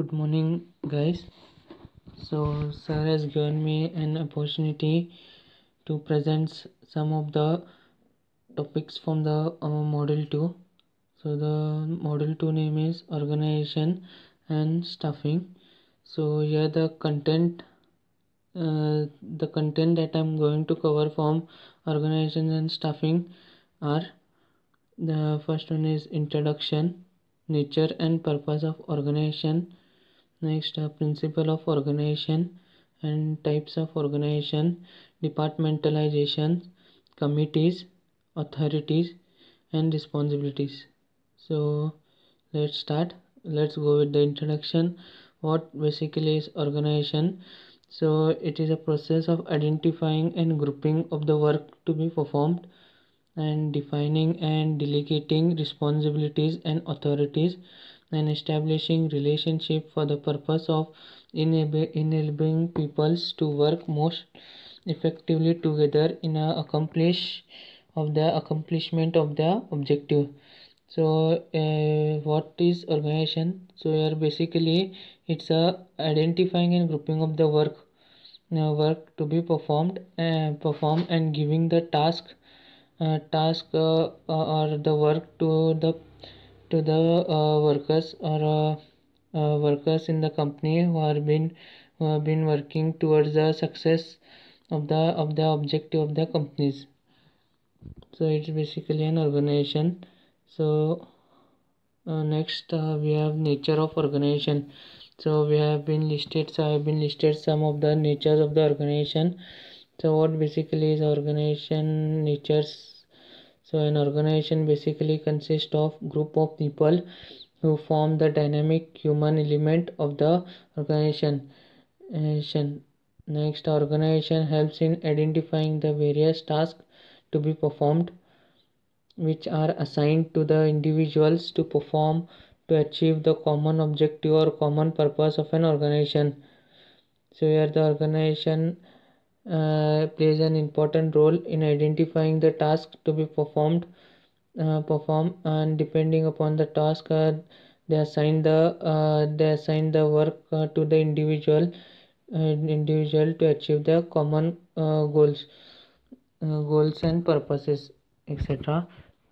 Good morning, guys. So, sir has given me an opportunity to present some of the topics from the Model 2. So, the Model 2 name is Organization and Staffing. So, here the content that I'm going to cover from Organization and Staffing are: the first one is Introduction, Nature and Purpose of Organization. Next, principle of organization and types of organization, departmentalization, committees, authorities, and responsibilities. So, let's start. Let's go with the introduction. What basically is organization? So, it is a process of identifying and grouping of the work to be performed, and defining and delegating responsibilities and authorities, and establishing relationship for the purpose of enabling peoples to work most effectively together in a accomplishment of the objective. So what is organization? So here basically it's a identifying and grouping of the work to be performed and giving the task or the work to the workers or workers in the company who have been working towards the success of the objective of the companies. So it's basically an organization. So next we have nature of organization. So I have been listed some of the natures of the organization. So what basically is organization natures? So an organization basically consists of group of people who form the dynamic human element of the organization. Next, organization helps in identifying the various tasks to be performed, which are assigned to the individuals to perform to achieve the common objective or common purpose of an organization. So here the organization plays an important role in identifying the task to be performed, and depending upon the task, they assign the work to the individual to achieve the common goals and purposes, etc.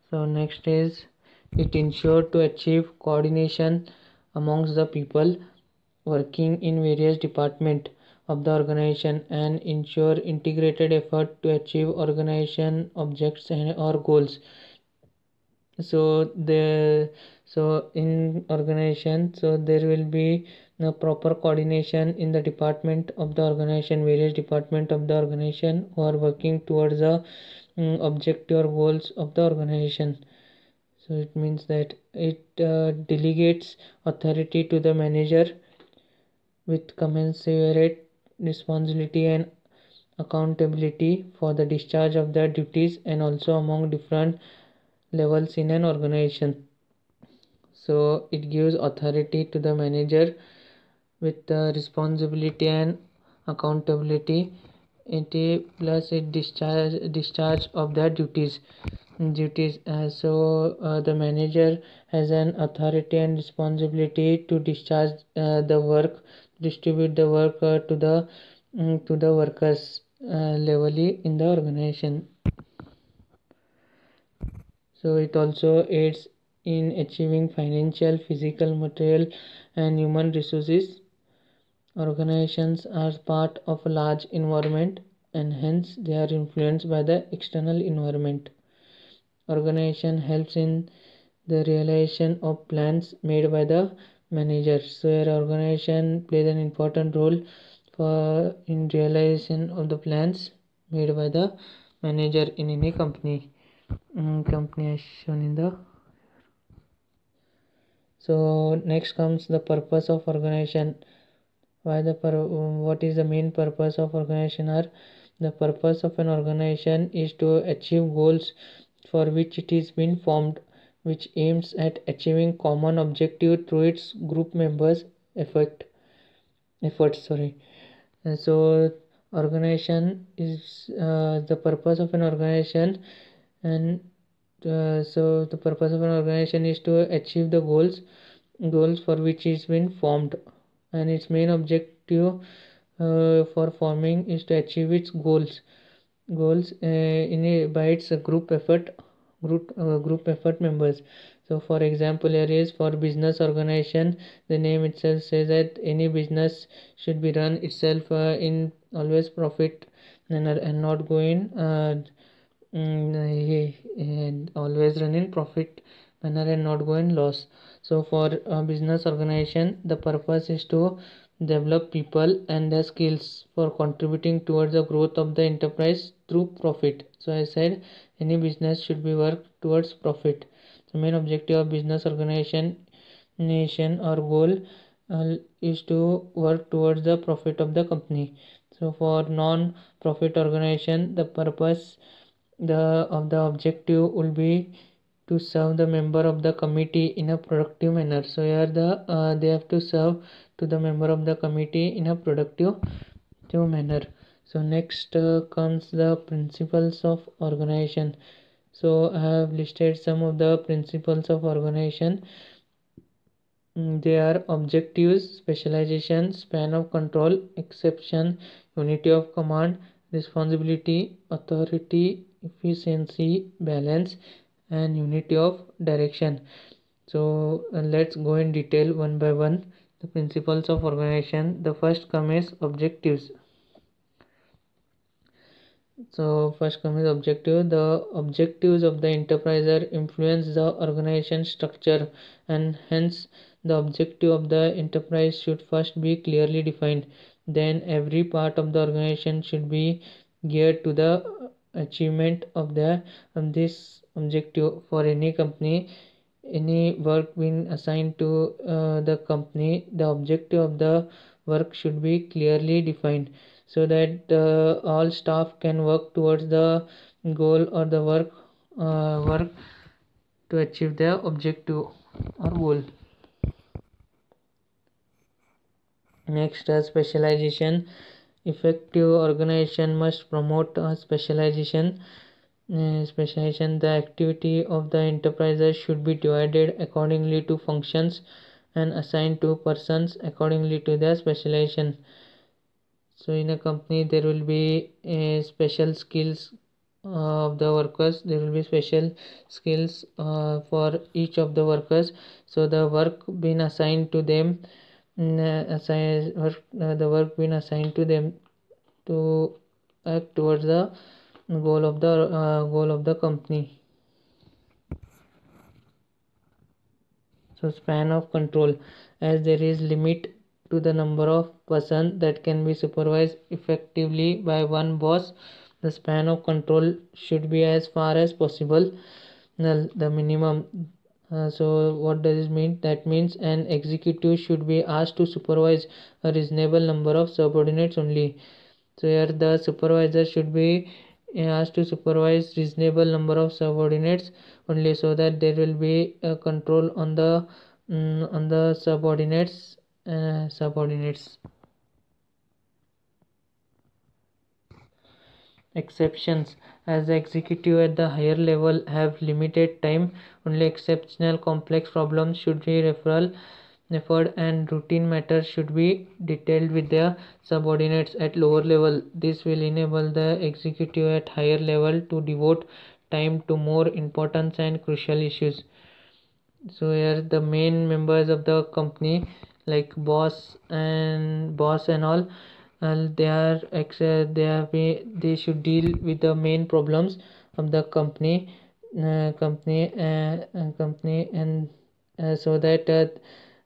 So next is, it ensures to achieve coordination amongst the people working in various departments of the organization and ensure integrated effort to achieve organization objects or goals. So in organization, so there will be a proper coordination in the department of the organization, various department of the organization who are working towards the objective or goals of the organization. So it means that it delegates authority to the manager with commensurate responsibility and accountability for the discharge of their duties, and also among different levels in an organization. So it gives authority to the manager with the responsibility and accountability, plus it discharge of their duties. So the manager has an authority and responsibility to discharge the work, distribute the work to the workers levelly in the organization. So it also aids in achieving financial, physical, material, and human resources. Organizations are part of a large environment, and hence they are influenced by the external environment. Organization helps in the realization of plans made by the manager. So your organization plays an important role in realization of the plans made by the manager in any company. Company as shown in the. So next comes the purpose of organization. What is the main purpose of organization? The purpose of an organization is to achieve goals for which it is been formed, which aims at achieving common objective through its group members efforts. So organization is the purpose of an organization, and so the purpose of an organization is to achieve the goals for which it's been formed, and its main objective for forming is to achieve its goals by its group effort members. So for example, here is for business organization, the name itself says that any business should be run itself in always profit and not going and always run in profit manner and not go in loss. So for a business organization, the purpose is to develop people and their skills for contributing towards the growth of the enterprise through profit. So I said any business should be work towards profit. The main objective of business organization nation or goal is to work towards the profit of the company. So for non-profit organization, the purpose of the objective will be to serve the member of the committee in a productive manner. So here they have to serve to the member of the committee in a productive manner. So next comes the principles of organization. So I have listed some of the principles of organization. They are objectives, specialization, span of control, exception, unity of command, responsibility, authority, efficiency, balance, and unity of direction. So let's go in detail one by one. The principles of organization. The first come is objectives. So first comes objective. The objectives of the enterpriser influence the organization structure, and hence the objective of the enterprise should first be clearly defined. Then every part of the organization should be geared to the achievement of this objective. For any company, any work being assigned to the company, the objective of the work should be clearly defined so that all staff can work towards the goal or the work to achieve their objective or goal. Next, specialization. Effective organization must promote specialization. The activity of the enterprises should be divided accordingly to functions and assigned to persons accordingly to their specialization. So in a company there will be special skills of the workers. There will be special skills for each of the workers. So the work being assigned to them, the work being assigned to them to act towards the goal of the company. So span of control, as there is limit to the number of persons that can be supervised effectively by one boss, the span of control should be as far as possible the minimum. So what does it mean? That means an executive should be asked to supervise a reasonable number of subordinates only. So here the supervisor should be asked to supervise reasonable number of subordinates only, so that there will be a control on the subordinates. Exceptions. As the executive at the higher level have limited time, only exceptional complex problems should be referred, and routine matters should be detailed with their subordinates at lower level. This will enable the executive at higher level to devote time to more important and crucial issues. So here the main members of the company, like boss and all, they should deal with the main problems of the company and so that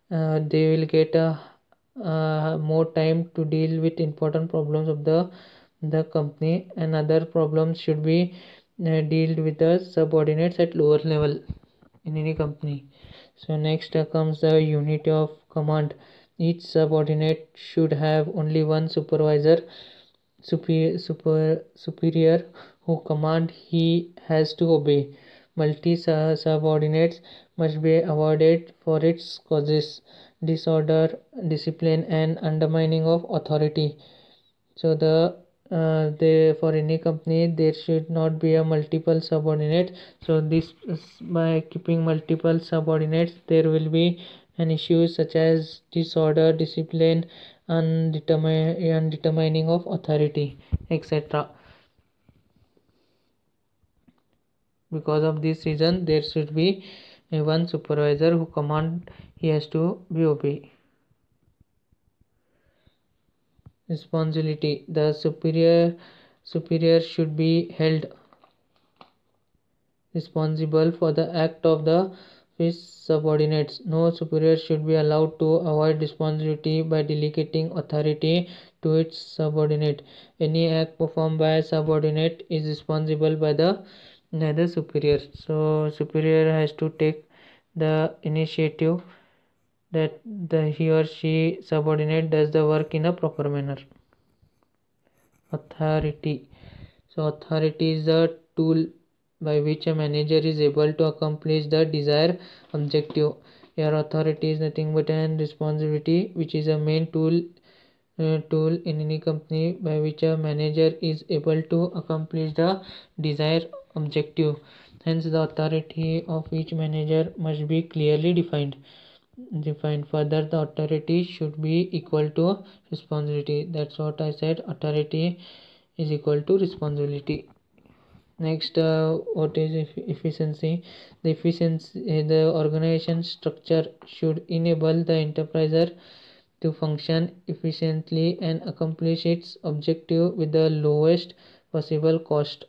they will get more time to deal with important problems of the company, and other problems should be dealt with the subordinates at lower level in any company. So next comes the unity of command. Each subordinate should have only one superior who command he has to obey. Multi subordinates must be avoided for its causes: disorder, discipline, and undermining of authority. So for any company there should not be a multiple subordinate. So this by keeping multiple subordinates, there will be and issues such as disorder, discipline, and determining of authority, etc. Because of this reason, there should be one supervisor who command he has to be obey. Responsibility: the superior should be held responsible for the act of his subordinates. No superior should be allowed to avoid responsibility by delegating authority to its subordinate. Any act performed by a subordinate is responsible by the superior. So superior has to take the initiative that he or she subordinate does the work in a proper manner. Authority: so authority is a tool by which a manager is able to accomplish the desired objective. Your authority is nothing but an responsibility, which is a main tool in any company by which a manager is able to accomplish the desired objective. Hence, the authority of each manager must be clearly defined. Further, the authority should be equal to responsibility. That's what I said. Authority is equal to responsibility. Next, what is efficiency? The organization structure should enable the enterpriser to function efficiently and accomplish its objective with the lowest possible cost.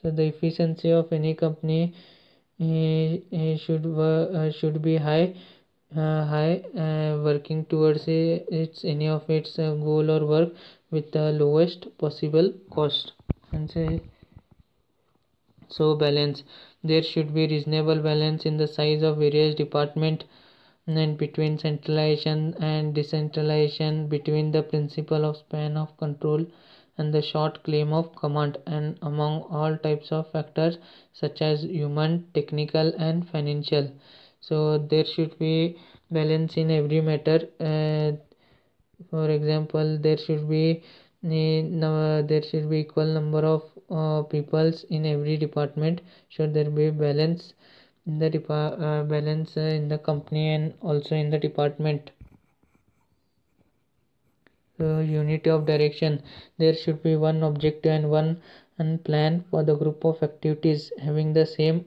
So the efficiency of any company should be high, working towards any of its goal or work with the lowest possible cost. And say, so balance: there should be reasonable balance in the size of various departments and between centralization and decentralization, between the principle of span of control and the short claim of command, and among all types of factors such as human, technical, and financial. So there should be balance in every matter. For example, there should be equal number of peoples in every department. Should there be balance in the in the company and also in the department. Unity of direction: there should be one objective and one plan for the group of activities having the same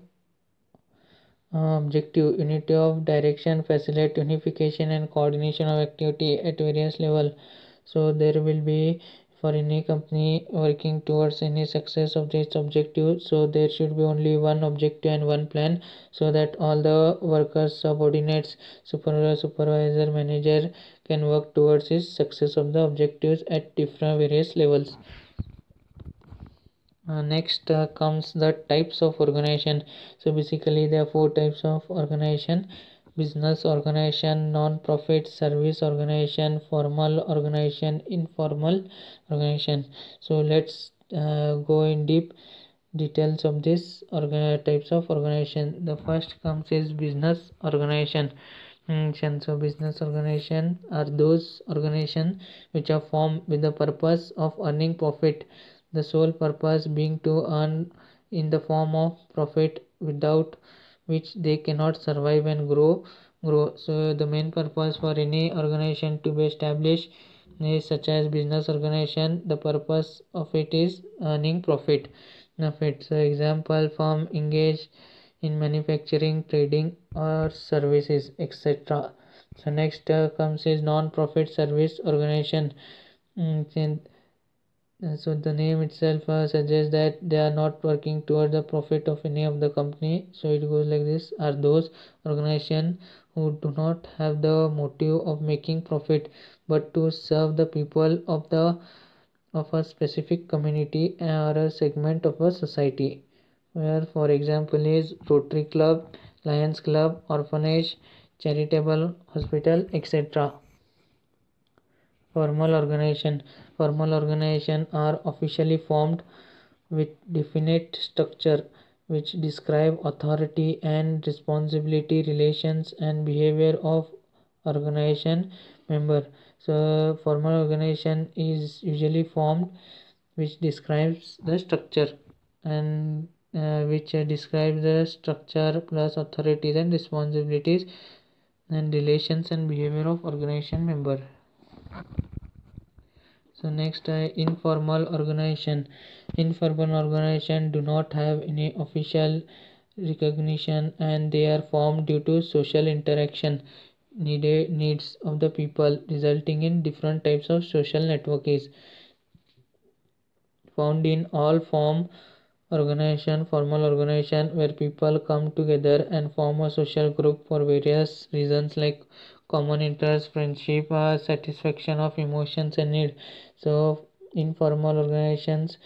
objective. Unity of direction facilitate unification and coordination of activity at various level. So there will be, for any company working towards any success of this objective, so there should be only one objective and one plan, so that all the workers, subordinates, supervisor, manager can work towards his success of the objectives at different various levels. Next comes the types of organization. So basically there are 4 types of organization: business organization, non-profit, service organization, formal organization, informal organization. So let's go in deep details of this types of organization. The first comes is business organization. So business organization are those organization which are formed with the purpose of earning profit, the sole purpose being to earn in the form of profit, without which they cannot survive and grow. So the main purpose for any organization to be established is such as business organization. The purpose of it is earning profit. So example, firm engaged in manufacturing, trading, or services, etc. So next comes is non-profit service organization. So the name itself suggests that they are not working toward the profit of any of the company. So it goes like this: are those organizations who do not have the motive of making profit, but to serve the people of a specific community or a segment of a society. Where, for example, is Rotary Club, Lions Club, orphanage, charitable hospital, etc. Formal organization. Formal organization are officially formed with definite structure which describe authority and responsibility, relations, and behavior of organization member. So formal organization is usually formed which describes the structure and which describes the structure plus authorities and responsibilities and relations and behavior of organization member. So next, informal organization. Informal organization do not have any official recognition, and they are formed due to social interaction needs of the people, resulting in different types of social network is found in all formal organization where people come together and form a social group for various reasons like common interest, friendship, satisfaction of emotions and need. So informal organizations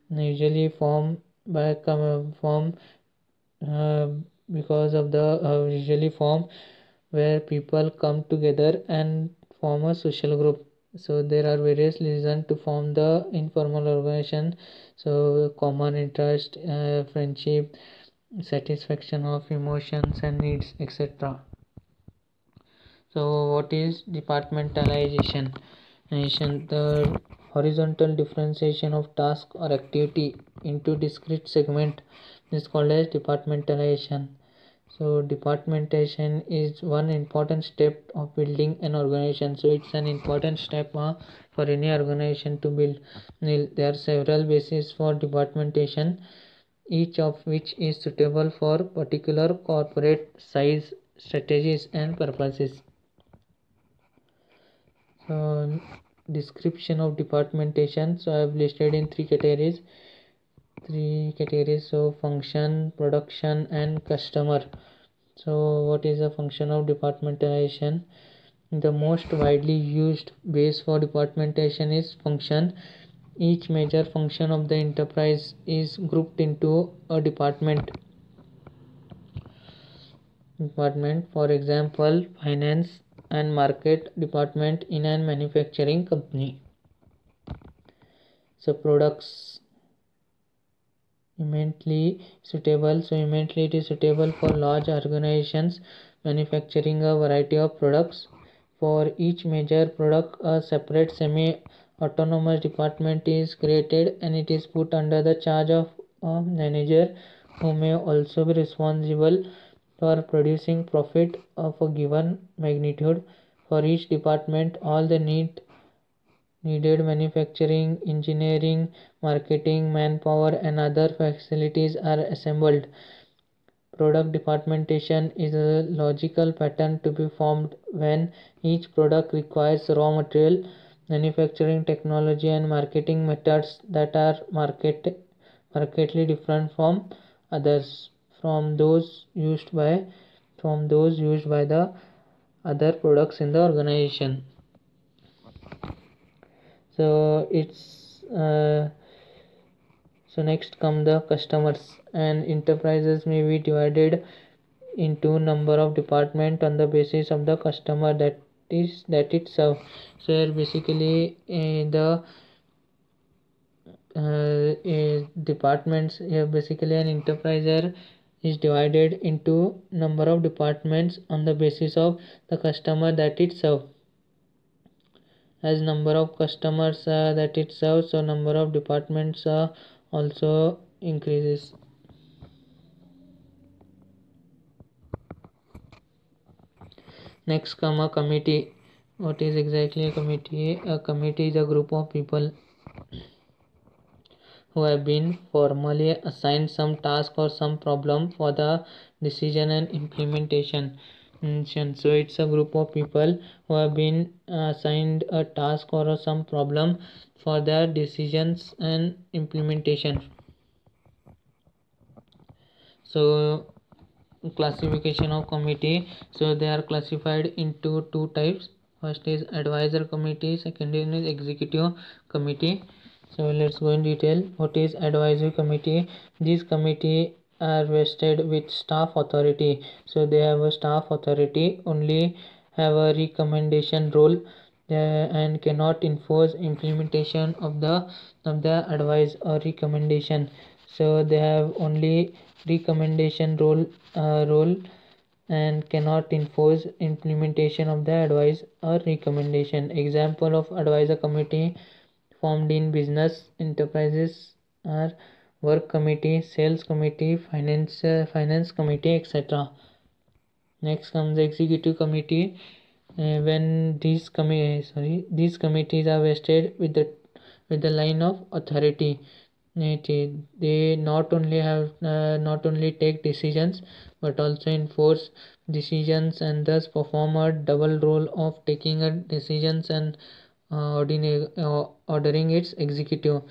usually form uh, because of the usually form where people come together and form a social group. So there are various reasons to form the informal organization. So common interest, friendship, satisfaction of emotions and needs, etc. So what is departmentalization? The horizontal differentiation of task or activity into discrete segment is called as departmentalization. So departmentation is one important step of building an organization. So it's an important step for any organization to build. There are several bases for departmentation, each of which is suitable for particular corporate size, strategies and purposes. So description of departmentation. So I have listed in three categories. So function, production and customer. So what is the function of departmentalization? The most widely used base for departmentation is function. Each major function of the enterprise is grouped into a department. For example, finance and market department in a manufacturing company. So products immediately suitable. So immediately it is suitable for large organizations manufacturing a variety of products. For each major product, a separate semi-autonomous department is created and it is put under the charge of a manager who may also be responsible for producing profit of a given magnitude. For each department, all the needed manufacturing, engineering, marketing, manpower and other facilities are assembled. Product departmentation is a logical pattern to be formed when each product requires raw material, manufacturing technology and marketing methods that are markedly different from others from those used by the other products in the organization. So next come the customers. And enterprises may be divided into number of department on the basis of the customer that it serves. So here basically the departments here basically an enterprise is divided into number of departments on the basis of the customer that it serves. As number of customers that it serves, so number of departments also increases. Next come a committee. What is exactly a committee? A committee is a group of people who have been formally assigned some task or some problem for the decision and implementation. So it's a group of people who have been assigned a task or some problem for their decisions and implementation. So classification of committee. So they are classified into two types. First is advisor committee, second is executive committee. So let's go in detail. What is advisory committee? These committee are vested with staff authority. So they have a staff authority, only have a recommendation role and cannot enforce implementation of the advice or recommendation. So they have only recommendation role and cannot enforce implementation of the advice or recommendation. Example of advisor committee formed in business enterprises are work committee, sales committee, finance committee, etc. Next comes the executive committee. When these committees are vested with the line of authority. They not only take decisions but also enforce decisions, and thus perform a double role of taking a decisions and ordering its executive.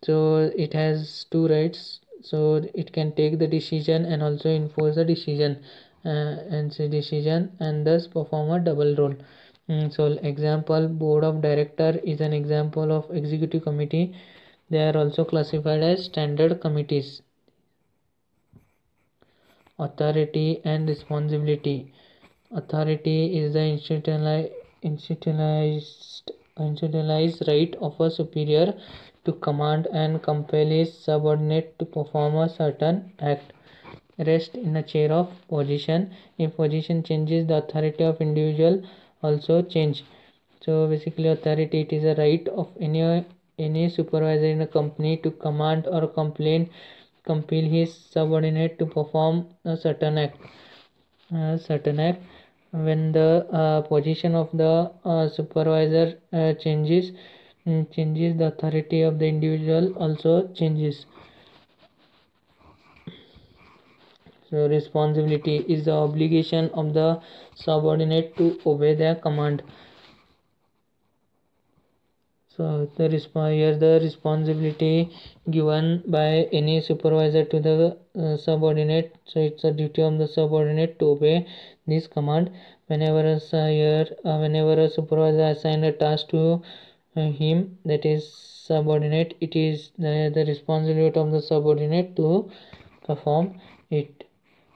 So it has two rights, so it can take the decision and also enforce the decision, and thus perform a double role. So example, board of director is an example of executive committee. They are also classified as standard committees. Authority and responsibility. Authority is the institutionalized right of a superior to command and compel his subordinate to perform a certain act. Rest in a chair of position. If position changes, the authority of individual also change. So basically, authority, it is a right of any supervisor in a company to command or compel his subordinate to perform a certain act. When the position of the supervisor changes, the authority of the individual also changes. So responsibility is the obligation of the subordinate to obey their command. So here's the responsibility given by any supervisor to the subordinate. So it's a duty of the subordinate to obey this command. Whenever a supervisor assigns a task to him, that is subordinate, it is the responsibility of the subordinate to perform it.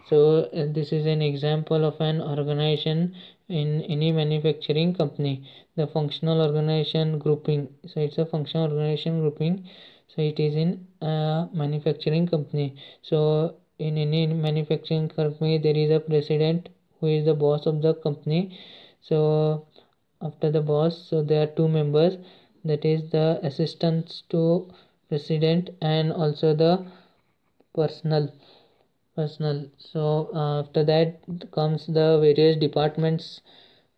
So this is an example of an organization in any manufacturing company. The functional organization grouping. So it's a functional organization grouping. So it is in a manufacturing company. So in any manufacturing company, there is a president who is the boss of the company. So after the boss, so there are two members, that is the assistants to president and also the personal. So after that comes the various departments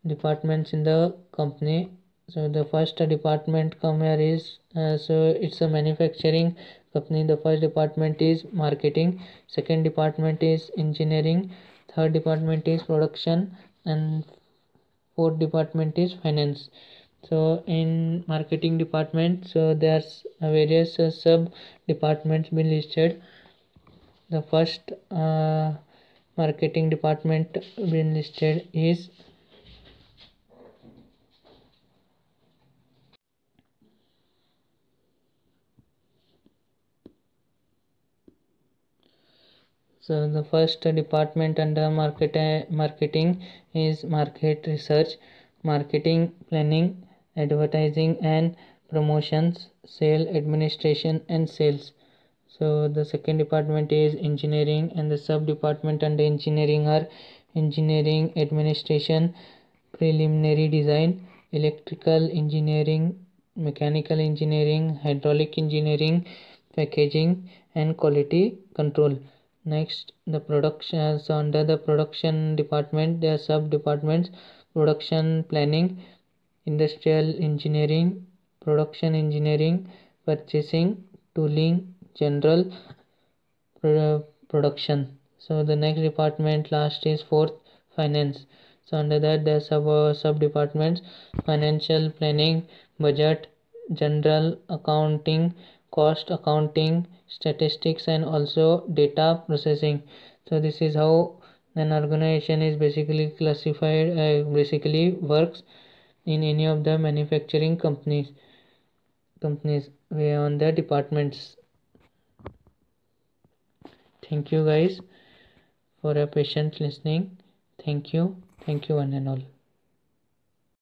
in the company. So the first department come here is so it's a manufacturing company. The first department is marketing, second department is engineering, third department is production, and fourth department is finance. So in marketing department, so there's various sub departments been listed. The first marketing department been listed is so the first department under marketing is market research, marketing planning, advertising and promotions, sale administration and sales. So the second department is engineering, and the sub department under engineering are engineering administration, preliminary design, electrical engineering, mechanical engineering, hydraulic engineering, packaging and quality control. Next, the production. So under the production department, there are sub departments: production planning, industrial engineering, production engineering, purchasing, tooling, general production. So the next department last is fourth, finance. So under that there are sub departments: financial planning, budget, general accounting, cost accounting, statistics and also data processing. So this is how an organization is basically classified, basically works in any of the manufacturing companies on their departments. Thank you guys for your patient listening. Thank you one and all.